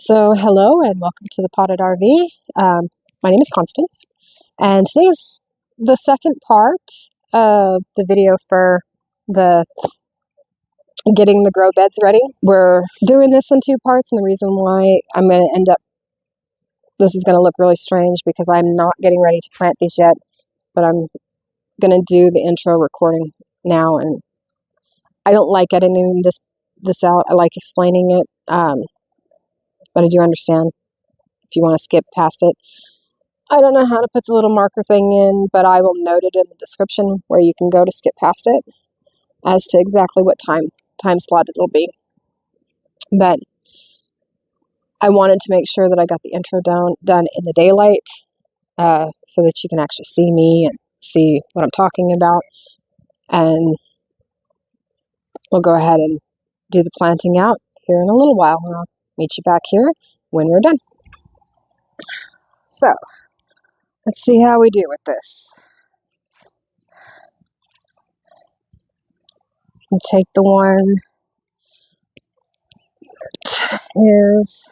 So, hello and welcome to the Potted RV. My name is Constance, and today is the second part of the video for the getting the grow beds ready. We're doing this in two parts, and the reason why I'm going to end up, this is going to look really strange because I'm not getting ready to plant these yet, but I'm going to do the intro recording now, and I don't like editing this out. I like explaining it, but I do understand if you want to skip past it. I don't know how to put the little marker thing in, but I will note it in the description where you can go to skip past it as to exactly what time slot it'll be. But I wanted to make sure that I got the intro done in the daylight so that you can actually see me and see what I'm talking about. And we'll go ahead and do the planting out here in a little while. And I'll meet you back here when we're done. So, let's see how we do with this. And take the one that is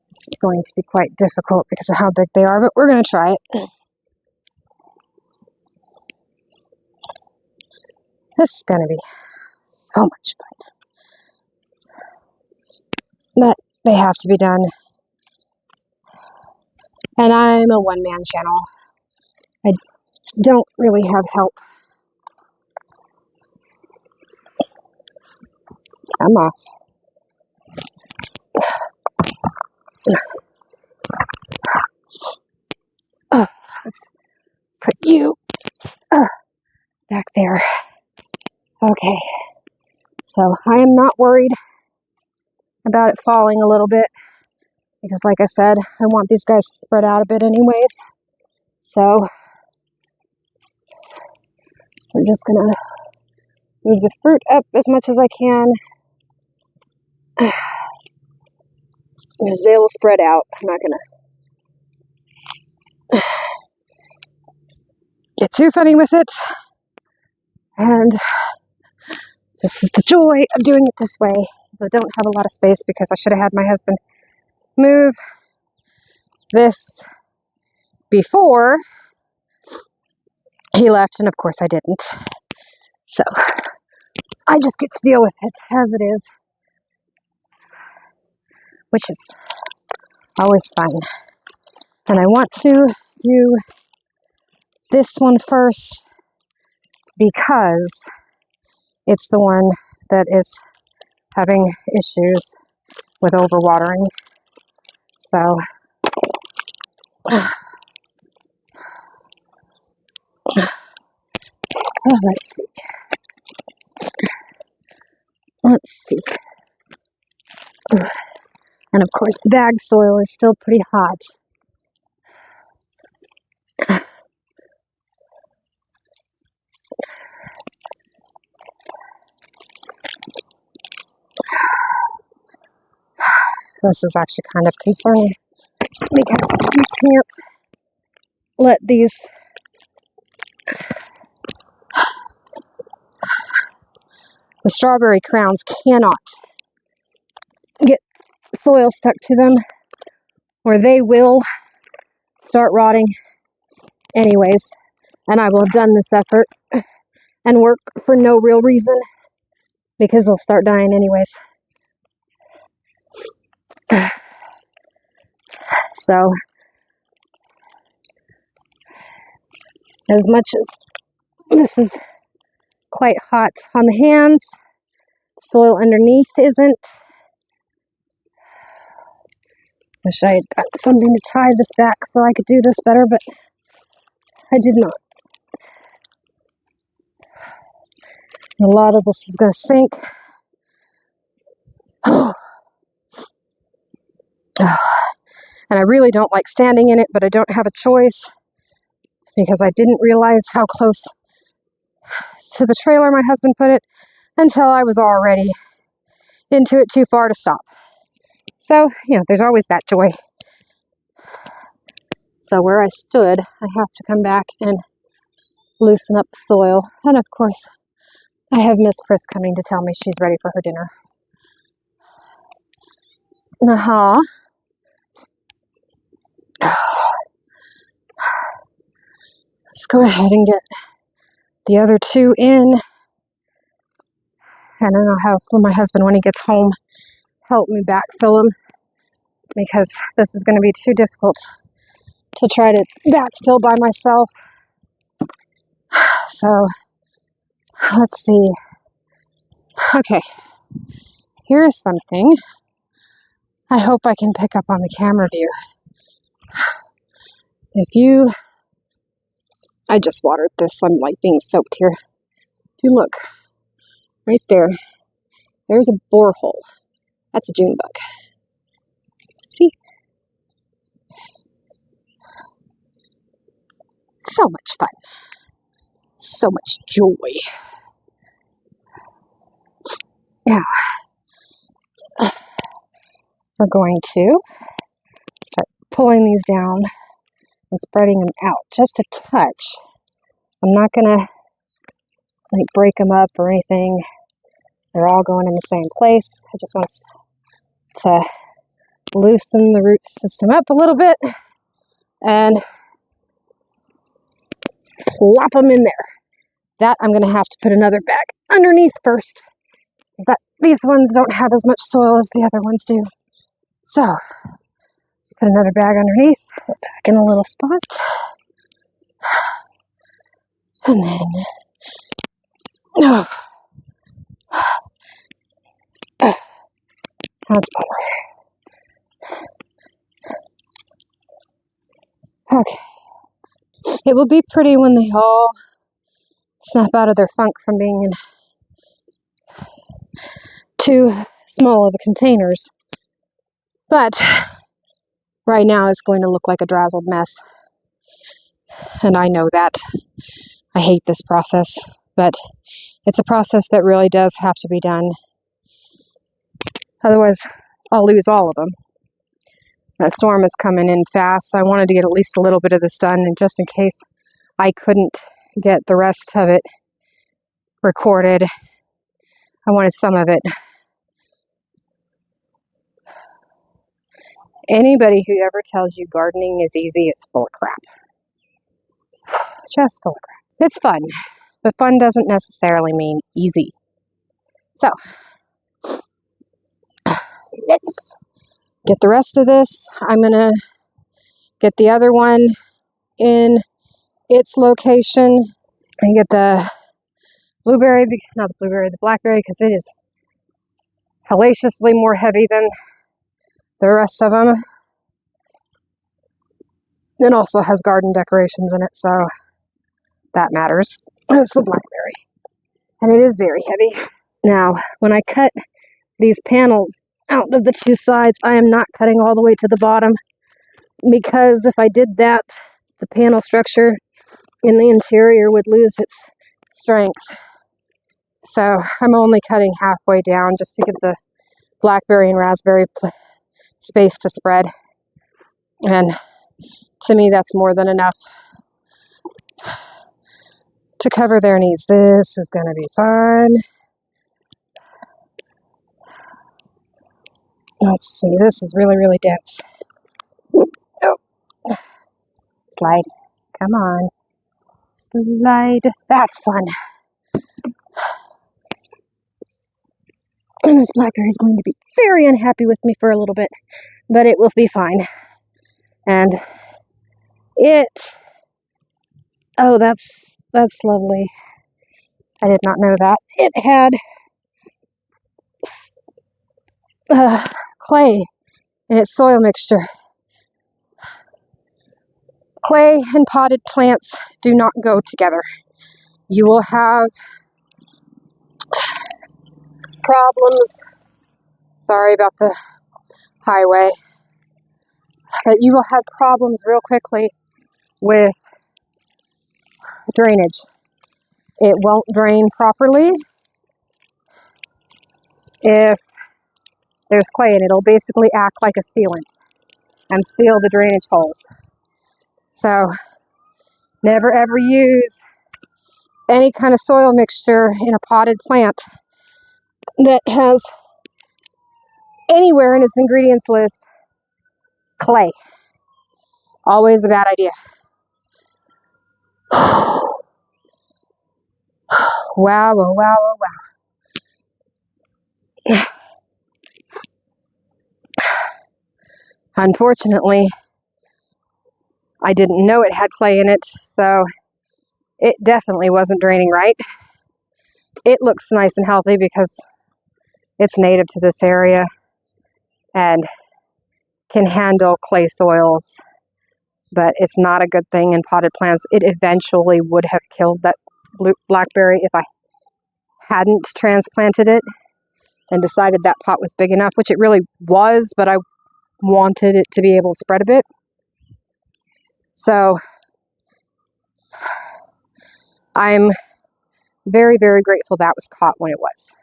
it's going to be quite difficult because of how big they are, but we're going to try it. This is going to be so much fun. But they have to be done. And I'm a one-man channel. I don't really have help. I'm off. Let's put you back there. Okay. So I am not worried about it falling a little bit because, like I said, I want these guys to spread out a bit anyways. So I'm just going to move the fruit up as much as I can because they will spread out. I'm not going to get too funny with it. And this is the joy of doing it this way. I don't have a lot of space because I should have had my husband move this before he left, and of course I didn't. So I just get to deal with it as it is, which is always fun. And I want to do this one first because it's the one that is having issues with overwatering. So let's see. And of course the bag soil is still pretty hot. This is actually kind of concerning because you can't let the strawberry crowns cannot get soil stuck to them or they will start rotting anyways. And I will have done this effort and work for no real reason because they'll start dying anyways. So, as much as this is quite hot on the hands, soil underneath isn't. Wish I had got something to tie this back so I could do this better, but I did not. A lot of this is going to sink. And I really don't like standing in it, but I don't have a choice because I didn't realize how close to the trailer my husband put it until I was already into it too far to stop. So, there's always that joy. So where I stood, I have to come back and loosen up the soil. And of course, I have Miss Pris coming to tell me she's ready for her dinner. Uh-huh. Let's go ahead and get the other two in. And then I'll have my husband, when he gets home, help me backfill them, because this is going to be too difficult to try to backfill by myself. So, let's see. Okay, here's something I hope I can pick up on the camera view. I just watered this, I'm like being soaked here. If you look, right there, there's a borehole. That's a June bug. See? So much fun. So much joy. Now, we're going to start pulling these down and spreading them out just a touch. I'm not gonna like break them up or anything. They're all going in the same place. I just want to loosen the root system up a little bit and plop them in there. That I'm gonna have to put another bag underneath first, because these ones don't have as much soil as the other ones do. So, put another bag underneath, put back in a little spot, and then, that's better. Okay. It will be pretty when they all snap out of their funk from being in too small of a containers. But right now it's going to look like a drazzled mess. And I know that. I hate this process, but it's a process that really does have to be done. Otherwise, I'll lose all of them. That storm is coming in fast. I wanted to get at least a little bit of this done, and just in case I couldn't get the rest of it recorded, I wanted some of it. Anybody who ever tells you gardening is easy is full of crap. Just full of crap. It's fun, but fun doesn't necessarily mean easy. So, let's get the rest of this. I'm going to get the other one in its location and get the blackberry, because it is hellaciously more heavy than the rest of them. It also has garden decorations in it, so that matters. It's the blackberry. And it is very heavy. Now, when I cut these panels out of the two sides, I am not cutting all the way to the bottom, because if I did that, the panel structure in the interior would lose its strength. So I'm only cutting halfway down just to give the blackberry and raspberry space to spread. And to me, that's more than enough to cover their needs. This is going to be fun. Let's see, this is really, really dense. Oh, slide. Come on. Slide. That's fun. And this blackberry is going to be very unhappy with me for a little bit, but it will be fine. And oh, that's lovely. I did not know that. It had clay in its soil mixture. Clay and potted plants do not go together. You will have problems. Sorry about the highway. But you will have problems real quickly with drainage. It won't drain properly if there's clay in it. It'll basically act like a sealant and seal the drainage holes. So never ever use any kind of soil mixture in a potted plant that has anywhere in its ingredients list clay. Always a bad idea. Wow, oh, wow, oh, wow. Unfortunately, I didn't know it had clay in it, so it definitely wasn't draining right. It looks nice and healthy because it's native to this area and can handle clay soils, but it's not a good thing in potted plants. It eventually would have killed that blackberry if I hadn't transplanted it and decided that pot was big enough, which it really was, but I wanted it to be able to spread a bit. So I'm very, very grateful that was caught when it was.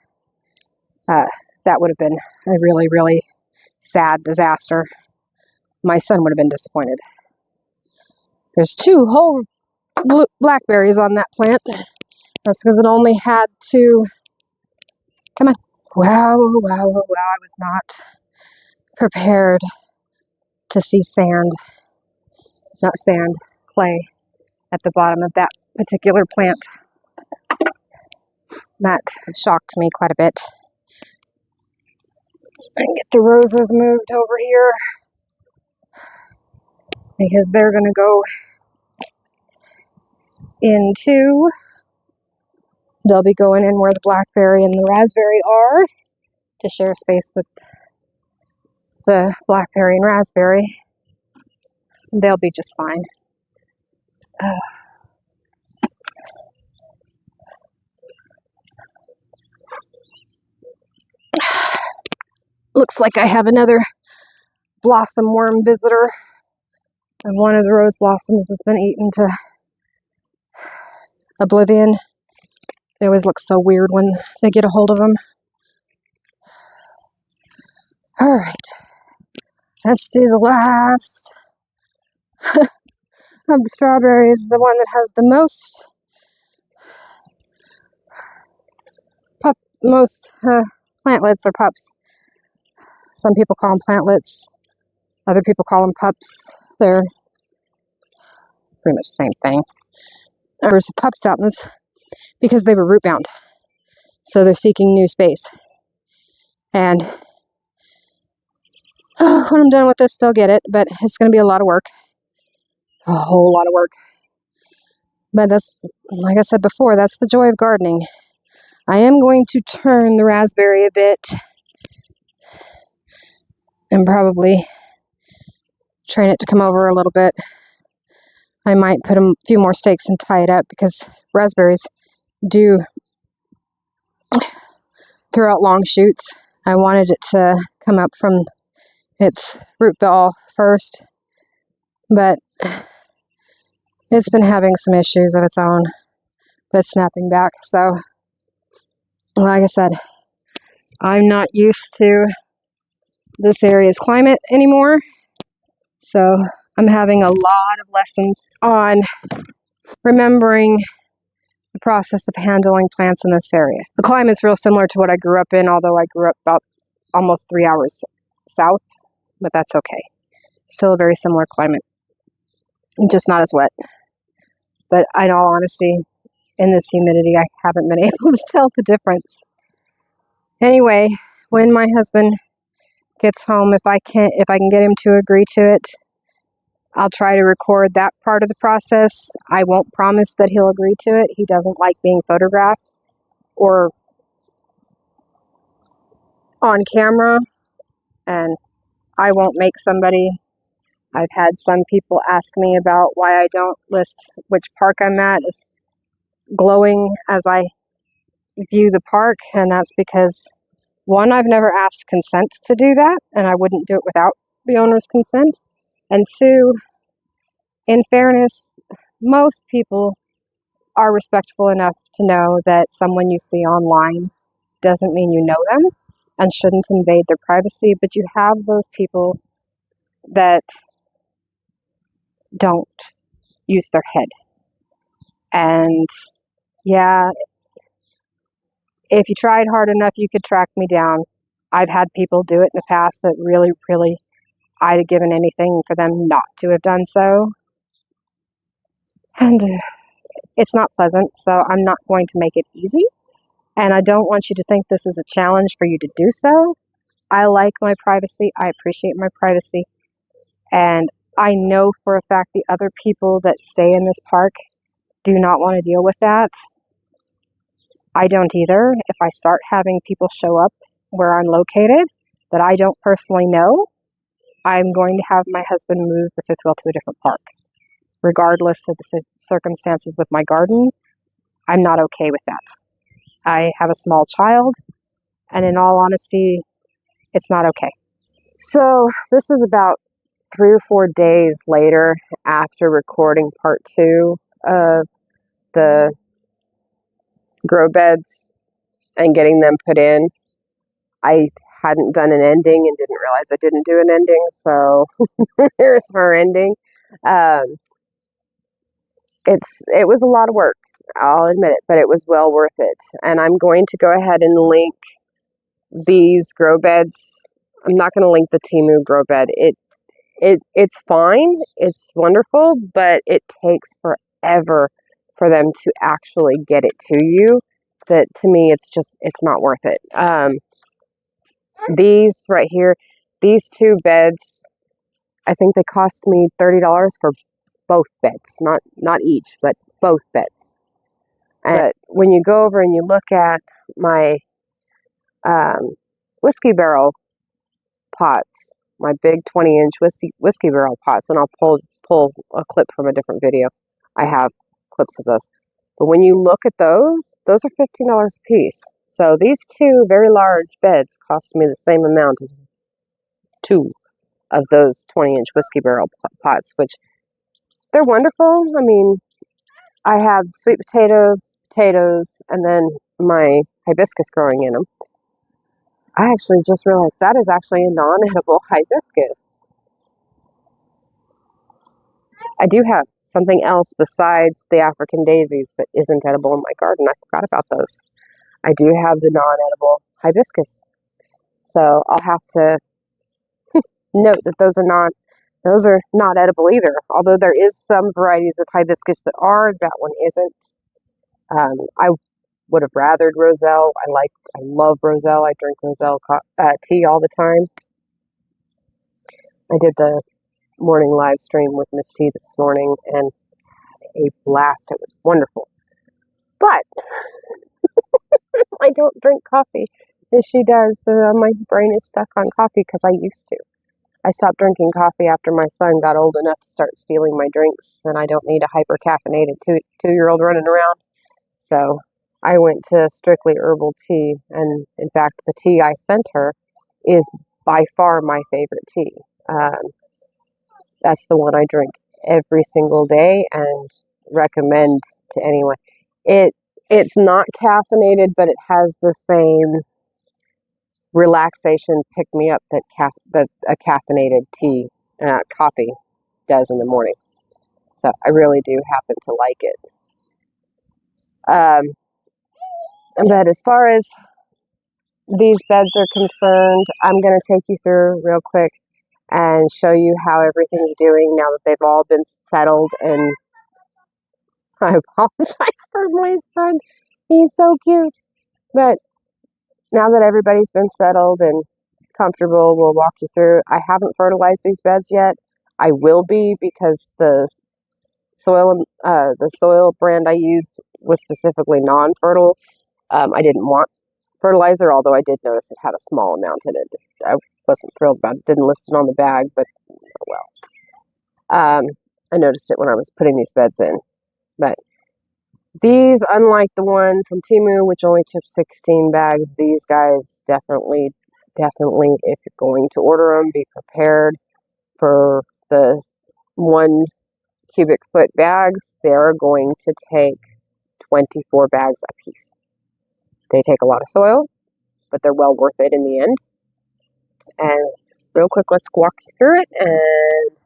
That would have been a really, really sad disaster. My son would have been disappointed. There's 2 whole blackberries on that plant. That's because it only had 2. Come on. Wow, wow, wow, I was not prepared to see clay at the bottom of that particular plant. That shocked me quite a bit. And get the roses moved over here because they're going to go into, they'll be going in where the blackberry and the raspberry are to share space with the blackberry and raspberry. They'll be just fine. Looks like I have another blossom worm visitor. And one of the rose blossoms has been eaten to oblivion. They always look so weird when they get a hold of them. All right, let's do the last of the strawberries, the one that has the most plantlets or pups. Some people call them plantlets. Other people call them pups. They're pretty much the same thing. There's pups out in this because they were root bound. So they're seeking new space. And when I'm done with this, they'll get it. But it's going to be a lot of work. A whole lot of work. But that's, like I said before, that's the joy of gardening. I am going to turn the raspberry a bit and probably train it to come over a little bit. I might put a few more stakes and tie it up because raspberries do throw out long shoots. I wanted it to come up from its root ball first, but it's been having some issues of its own with snapping back. So, like I said, I'm not used to this area's climate anymore. So I'm having a lot of lessons on remembering the process of handling plants in this area. The climate's real similar to what I grew up in, although I grew up about almost 3 hours south, but that's okay. Still a very similar climate, just not as wet. But in all honesty, in this humidity, I haven't been able to tell the difference. Anyway, when my husband gets home, if I can get him to agree to it, I'll try to record that part of the process. I won't promise that he'll agree to it. He doesn't like being photographed or on camera, and I won't make somebody. I've had some people ask me about why I don't list which park I'm at as glowing as I view the park, and that's because, one, I've never asked consent to do that, and I wouldn't do it without the owner's consent, and 2, in fairness, most people are respectful enough to know that someone you see online doesn't mean you know them and shouldn't invade their privacy, but you have those people that don't use their head. And Yeah, if you tried hard enough, you could track me down. I've had people do it in the past that really, really, I'd have given anything for them not to have done so. And it's not pleasant, so I'm not going to make it easy. And I don't want you to think this is a challenge for you to do so. I like my privacy. I appreciate my privacy. And I know for a fact the other people that stay in this park do not want to deal with that. I don't either. If I start having people show up where I'm located that I don't personally know, I'm going to have my husband move the fifth wheel to a different park. Regardless of the circumstances with my garden, I'm not okay with that. I have a small child, and in all honesty, it's not okay. So this is about 3 or 4 days later after recording part 2 of the grow beds and getting them put in. I hadn't done an ending and didn't realize I didn't do an ending, so here's her ending. Um, it was a lot of work, I'll admit it, but it was well worth it. And I'm going to go ahead and link these grow beds. I'm not going to link the Temu grow bed. It's fine, it's wonderful, but it takes forever for them to actually get it to you. That to me, it's not worth it. These right here, these 2 beds, I think they cost me $30 for both beds, not each, but both beds. But when you go over and you look at my whiskey barrel pots, my big 20-inch whiskey barrel pots, and I'll pull a clip from a different video. I have clips of those. But when you look at those are $15 a piece. So these 2 very large beds cost me the same amount as 2 of those 20-inch whiskey barrel pots, which they're wonderful. I mean, I have sweet potatoes, and then my hibiscus growing in them. I actually just realized that is actually a non-edible hibiscus. I do have something else besides the African daisies that isn't edible in my garden. I forgot about those. I do have the non-edible hibiscus. So I'll have to note that those are not edible either. Although there is some varieties of hibiscus that are, that one isn't. I would have rathered roselle. I love roselle. I drink roselle tea all the time. I did the morning live stream with Miss T this morning and a blast. It was wonderful. But I don't drink coffee as she does. My brain is stuck on coffee because I used to. I stopped drinking coffee after my son got old enough to start stealing my drinks, and I don't need a hyper-caffeinated two-year-old running around. So I went to strictly herbal tea, and in fact, the tea I sent her is by far my favorite tea. That's the one I drink every single day and recommend to anyone. It's not caffeinated, but it has the same relaxation pick me up that a caffeinated tea coffee does in the morning. So I really do happen to like it. But as far as these beds are concerned, I'm going to take you through real quick and show you how everything's doing now that they've all been settled. And I apologize for my son. He's so cute. But now that everybody's been settled and comfortable, we'll walk you through. I haven't fertilized these beds yet. I will be, because the soil brand I used was specifically non-fertile. I didn't want fertilizer, although I did notice it had a small amount in it. I wasn't thrilled about it. Didn't list it on the bag, but oh well. I noticed it when I was putting these beds in. But these, unlike the one from Temu, which only took 16 bags, these guys definitely, if you're going to order them, be prepared for the 1 cubic foot bags. They're going to take 24 bags a piece. They take a lot of soil, but they're well worth it in the end. And real quick, let's walk you through it, and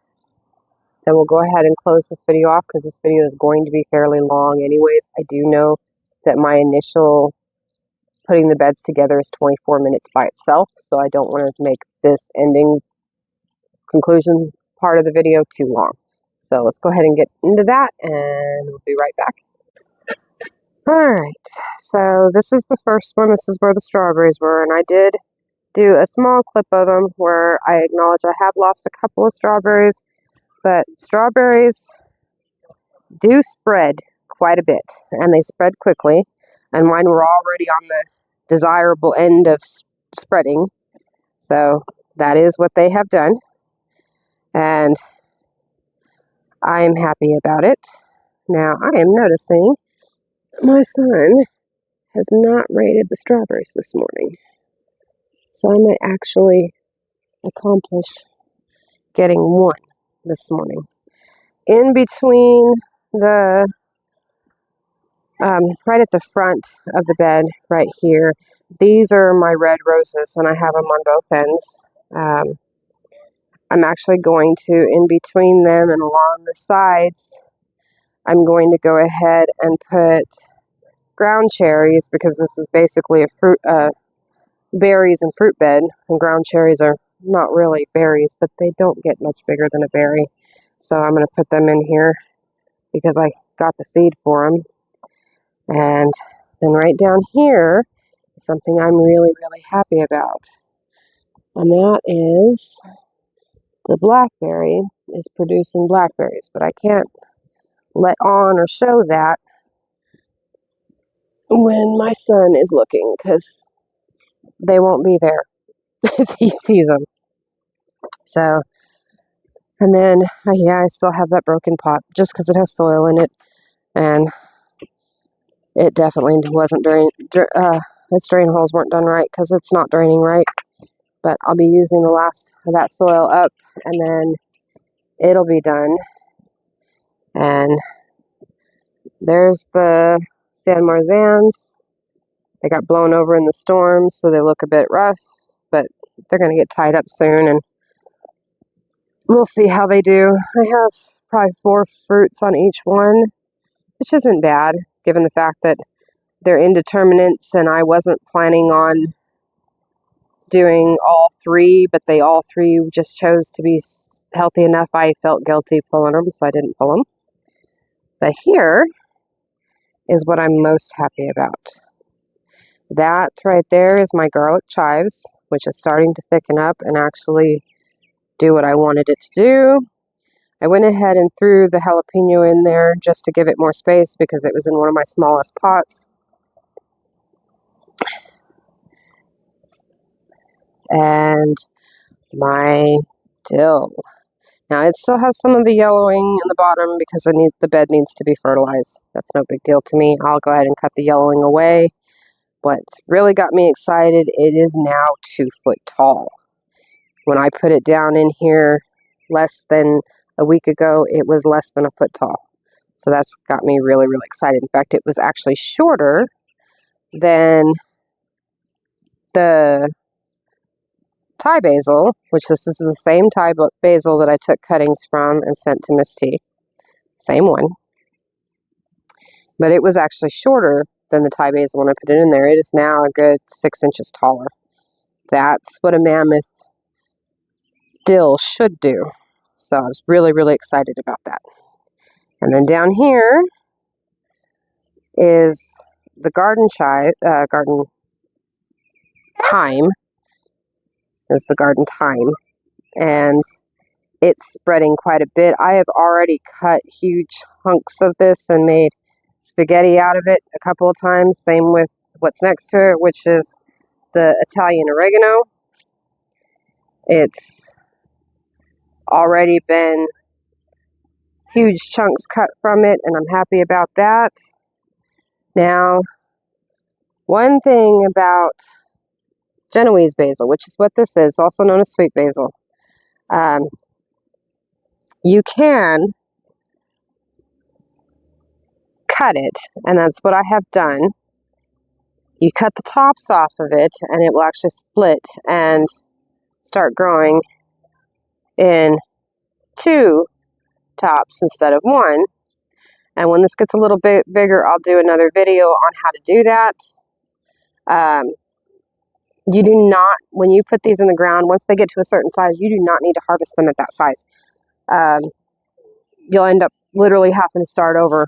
then we'll go ahead and close this video off because this video is going to be fairly long anyways. I do know that my initial putting the beds together is 24 minutes by itself, so I don't want to make this ending conclusion part of the video too long. So let's go ahead and get into that, and we'll be right back. Alright, so this is the first one. This is where the strawberries were, and I did do a small clip of them where I acknowledge I have lost a couple of strawberries, but strawberries do spread quite a bit, and they spread quickly, and mine were already on the desirable end of spreading, so that is what they have done, and I'm happy about it. Now, I am noticing my son has not rated the strawberries this morning, so I might actually accomplish getting one this morning. In between the, right at the front of the bed, right here, these are my red roses, and I have them on both ends. I'm actually going to, in between them and along the sides, I'm going to go ahead and put ground cherries, because this is basically a fruit, berries and fruit bed, and ground cherries are not really berries, but they don't get much bigger than a berry. So I'm going to put them in here because I got the seed for them. And then right down here is something I'm really, really happy about. And that is the blackberry is producing blackberries, but I can't let on or show that when my son is looking, because they won't be there if he sees them. So, and then, yeah, I still have that broken pot just because it has soil in it, and it definitely wasn't its drain holes weren't done right because it's not draining right. But I'll be using the last of that soil up, and then it'll be done. And there's the San Marzans. They got blown over in the storm, so they look a bit rough, but they're going to get tied up soon, and we'll see how they do. I have probably 4 fruits on each one, which isn't bad, given the fact that they're indeterminates, and I wasn't planning on doing all 3, but they all 3 just chose to be healthy enough. I felt guilty pulling them, so I didn't pull them. But here is what I'm most happy about. That right there is my garlic chives, which is starting to thicken up and actually do what I wanted it to do. I went ahead and threw the jalapeno in there just to give it more space because it was in one of my smallest pots. And my dill. Now it still has some of the yellowing in the bottom because the bed needs to be fertilized. That's no big deal to me. I'll go ahead and cut the yellowing away. What's really got me excited, it is now 2 foot tall. When I put it down in here less than a week ago, it was less than a foot tall. So that's got me really, really excited. In fact, it was actually shorter than the Thai basil, which this is the same Thai basil that I took cuttings from and sent to Miss T. Same one. But it was actually shorter than the Thai basil when I put it in there. It is now a good 6 inches taller. That's what a mammoth dill should do. So I was really, really excited about that. And then down here is the garden thyme. Is the garden thyme. And it's spreading quite a bit. I have already cut huge hunks of this and made spaghetti out of it a couple of times. Same with what's next to it, which is the Italian oregano. It's already been huge chunks cut from it, and I'm happy about that. Now, one thing about Genoese basil, which is what this is, also known as sweet basil, you can cut it, and that's what I have done. You cut the tops off of it, and it will actually split and start growing in 2 tops instead of 1. And when this gets a little bit bigger, I'll do another video on how to do that. You do not, when you put these in the ground, once they get to a certain size, you do not need to harvest them at that size. You'll end up literally having to start over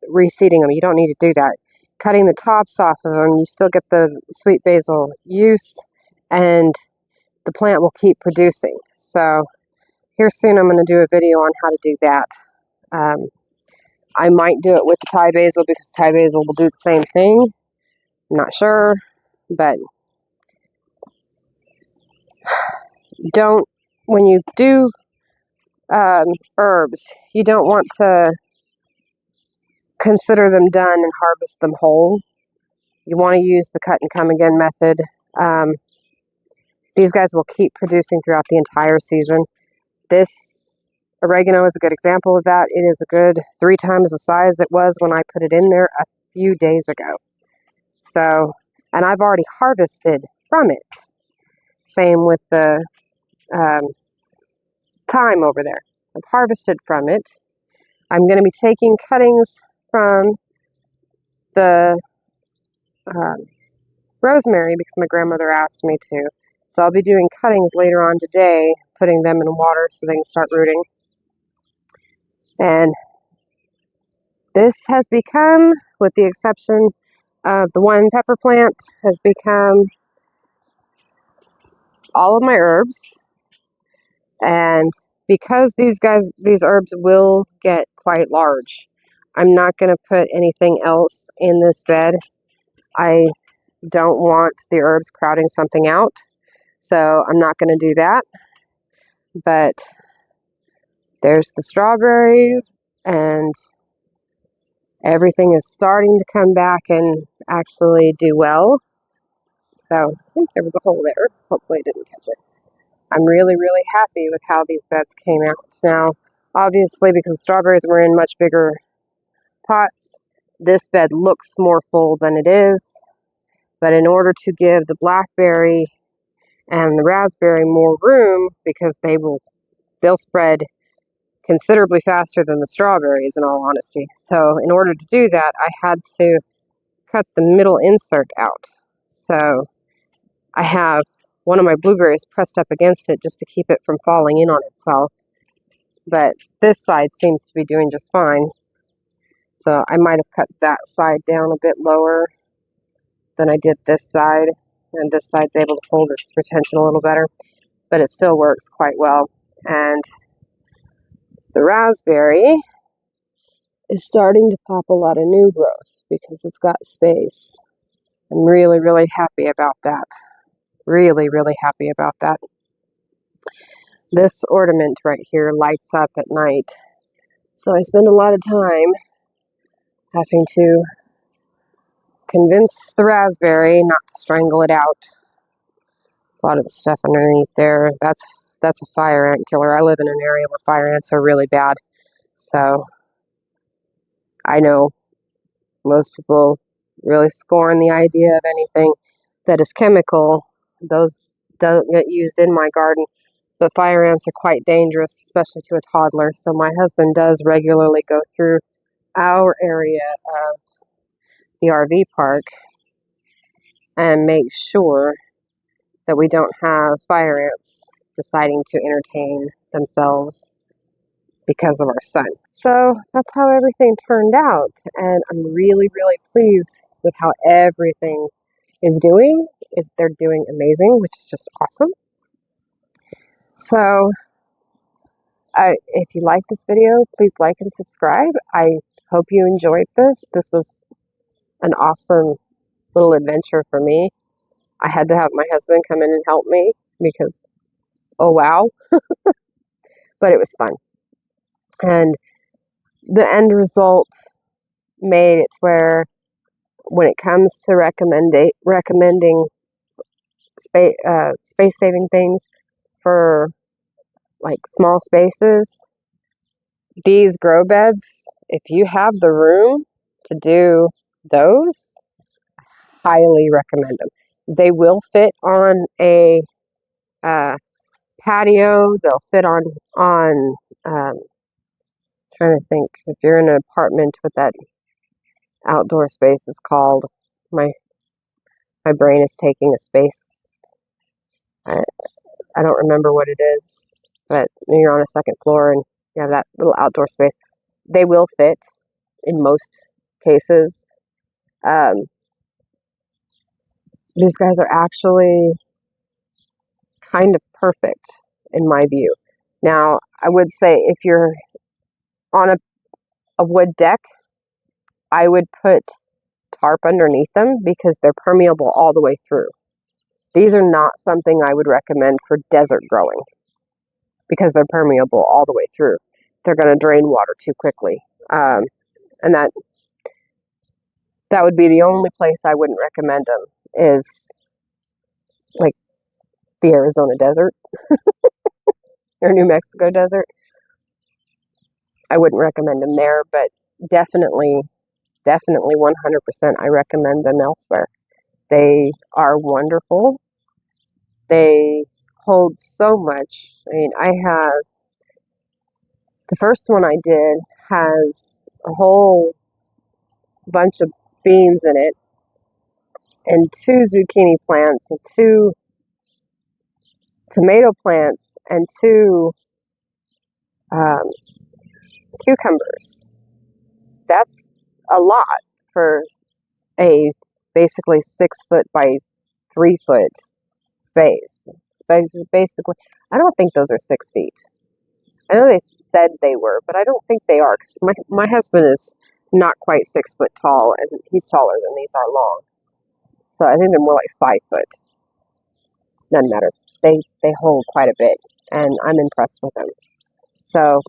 reseeding them. You don't need to do that. Cutting the tops off of them, you still get the sweet basil use, and the plant will keep producing. So here soon I'm going to do a video on how to do that. I might do it with the Thai basil because Thai basil will do the same thing. I'm not sure, but don't, when you do herbs, you don't want to consider them done and harvest them whole. You want to use the cut and come again method. These guys will keep producing throughout the entire season. This oregano is a good example of that. It is a good 3 times the size it was when I put it in there a few days ago. So, and I've already harvested from it. Same with the thyme over there. I've harvested from it. I'm going to be taking cuttings from the rosemary because my grandmother asked me to. So I'll be doing cuttings later on today, putting them in water so they can start rooting. And this has become, with the exception of the one pepper plant, has become all of my herbs. And because these herbs will get quite large, I'm not going to put anything else in this bed. I don't want the herbs crowding something out, so I'm not going to do that. But there's the strawberries, and everything is starting to come back and actually do well. So I think there was a hole there. Hopefully I didn't catch it. I'm really, really happy with how these beds came out. Now, obviously, because the strawberries were in much bigger pots, this bed looks more full than it is. But in order to give the blackberry and the raspberry more room, because they'll spread considerably faster than the strawberries, in all honesty. So in order to do that, I had to cut the middle insert out. So I have one of my blueberries pressed up against it just to keep it from falling in on itself. But this side seems to be doing just fine. So I might have cut that side down a bit lower than I did this side. And this side's able to hold its retention a little better. But it still works quite well. And the raspberry is starting to pop a lot of new growth because it's got space. I'm really, really happy about that. Really, really happy about that. This ornament right here lights up at night. So I spend a lot of time having to convince the raspberry not to strangle it out. A lot of the stuff underneath there, that's a fire ant killer. I live in an area where fire ants are really bad. So I know most people really scorn the idea of anything that is chemical. Those don't get used in my garden. But fire ants are quite dangerous, especially to a toddler. So my husband does regularly go through our area of the RV park and make sure that we don't have fire ants deciding to entertain themselves because of our son. So that's how everything turned out. And I'm really, really pleased with how everything is doing. They're doing amazing, which is just awesome. So if you like this video, please like and subscribe. I hope you enjoyed this. This was an awesome little adventure for me. I had to have my husband come in and help me because, oh wow, but it was fun. And the end result made it where when it comes to recommending space-saving things for like small spaces, these grow beds, if you have the room to do those, highly recommend them. They will fit on a patio. They'll fit on Trying to think if you're in an apartment with that outdoor space is called. My brain is taking a space. I don't remember what it is, but you're on a second floor and you have that little outdoor space. They will fit in most cases. These guys are actually kind of perfect in my view. Now, I would say if you're on a wood deck, I would put tarp underneath them because they're permeable all the way through. These are not something I would recommend for desert growing because they're permeable all the way through. They're going to drain water too quickly. And that would be the only place I wouldn't recommend them is like the Arizona desert or New Mexico desert. I wouldn't recommend them there, but definitely 100% I recommend them elsewhere. They are wonderful. They hold so much. I mean, the first one I did has a whole bunch of beans in it and 2 zucchini plants and 2 tomato plants and 2 cucumbers. That's a lot for a basically 6 foot by 3 foot space. Basically, I don't think those are 6 feet. I know they said they were, but I don't think they are because my husband is not quite 6 foot tall and he's taller than these are long. So I think they're more like 5 foot. Doesn't matter. They hold quite a bit and I'm impressed with them. So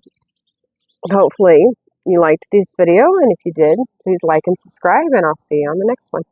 hopefully you liked this video, and if you did, please like and subscribe, and I'll see you on the next one.